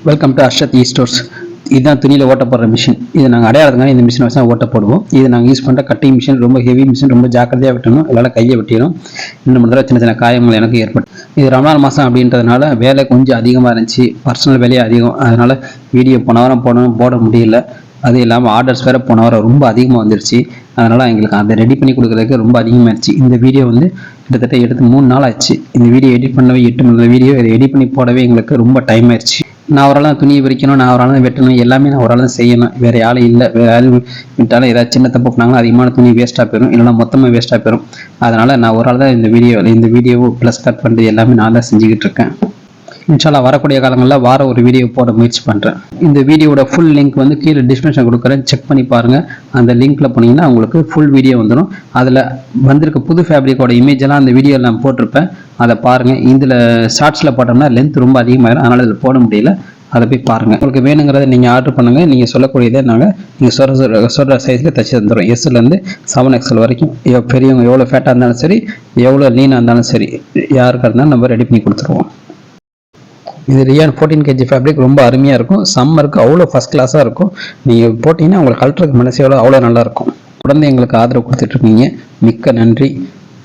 Welcome to Arshad stores. இதுதான் துணியில் ஓட்ட போடுற மிஷின். இது நாங்கள் அடையாளத்துக்கான இந்த மிஷினை வச்சு தான் ஓட்ட போடுவோம். இது நாங்கள் யூஸ் பண்ணுற கட்டிங் மிஷின் ரொம்ப ஹெவி மிஷின், ரொம்ப ஜாக்கிரதையாக விட்டணும், இல்லைனா கையை வெட்டிடும். இன்னும் முதல்ல சின்ன சின்ன காயங்கள் எனக்கு ஏற்படும். இது ரமலான் மாதம் அப்படின்றதுனால வேலை கொஞ்சம் அதிகமாக இருந்துச்சு, பர்சனல் வேலையே அதிகம். அதனால் வீடியோ போன வாரம் போட முடியல. அது இல்லாமல் ஆர்டர்ஸ் வேறு போன வாரம் ரொம்ப அதிகமாக வந்துருச்சு. அதனால் எங்களுக்கு அதை ரெடி பண்ணி கொடுக்குறதுக்கு ரொம்ப அதிகமாகிடுச்சு. இந்த வீடியோ வந்து கிட்டத்தட்ட எடுத்து 3 நாள் ஆச்சு. இந்த வீடியோ எடிட் பண்ணவே 8 மணி வீடியோ இதை எடிட் பண்ணி போடவே எங்களுக்கு ரொம்ப டைம் ஆயிடுச்சு. நான் ஒரு ஆள் துணியை விரிக்கணும், நான் ஒரு ஆள் வெட்டணும், எல்லாமே நான் ஒரு ஆள் செய்யணும். வேறு யாரும் இல்லை. வேறு யாரும் விட்டாலும் ஏதாவது சின்ன தப்பு பண்ணாங்கன்னா அதிகமான துணி வேஸ்ட்டாக போயிடும், இல்லைனா மொத்தமாக வேஸ்ட்டாக போயிடும். அதனால் நான் ஒரு ஆள் தான் இந்த வீடியோவை ப்ளஸ் கட் பண்ணுறது எல்லாமே நான் தான் செஞ்சுக்கிட்டு இருக்கேன். இன்ஷால்லா வரக்கூடிய காலங்களில் ஒரு வீடியோ போட முயற்சி பண்ணுறேன். இந்த வீடியோட ஃபுல் லிங்க் வந்து கீழே டிஸ்கிரிப்ஷன் கொடுக்குறேன், செக் பண்ணி பாருங்கள். அந்த லிங்க்கில் போனீங்கன்னா உங்களுக்கு ஃபுல் வீடியோ வந்துடும். அதில் வந்திருக்க புது ஃபேப்ரிக்கோட இமேஜெல்லாம் அந்த வீடியோவில் நான் போட்டிருப்பேன், அதை பாருங்கள். இதில் ஷார்ட்ஸில் போட்டோம்னா லென்த் ரொம்ப அதிகமாகிடும், அதனால் இதில் போட முடியல. அதை போய் பாருங்கள். உங்களுக்கு வேணுங்கிறத நீங்கள் ஆர்டர் பண்ணுங்கள். நீங்கள் சொல்லக்கூடியதே நீங்கள் சொல்கிற சைஸில் தைச்சி தந்துடுறோம். எஸ்லேருந்து 7XL வரைக்கும். பெரியவங்க எவ்வளோ ஃபேட்டாக இருந்தாலும் சரி, எவ்வளோ லீனாக இருந்தாலும் சரி, யாருக்காக இருந்தாலும் நம்ம ரெடி பண்ணி கொடுத்துருவோம். இது ரியான் 14 kg ஃபேப்ரிக் ரொம்ப அருமையாக இருக்கும். சம்மருக்கு அவ்வளோ ஃபஸ்ட் கிளாஸாக இருக்கும். நீங்கள் போட்டிங்கன்னா உங்களுக்கு கலட்டுறதுக்கு மனசோட அவ்வளோ நல்லாயிருக்கும். தொடர்ந்து எங்களுக்கு ஆதரவு கொடுத்துட்ருக்கீங்க, மிக்க நன்றி.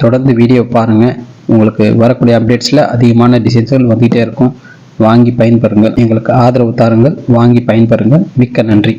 தொடர்ந்து வீடியோ பாருங்கள். உங்களுக்கு வரக்கூடிய அப்டேட்ஸில் அதிகமான டிசைன்ஸ்கள் வந்துகிட்டே இருக்கும். வாங்கி பயன்பெறுங்கள். எங்களுக்கு ஆதரவு தாருங்கள், வாங்கி பயன்பெறுங்கள். மிக்க நன்றி.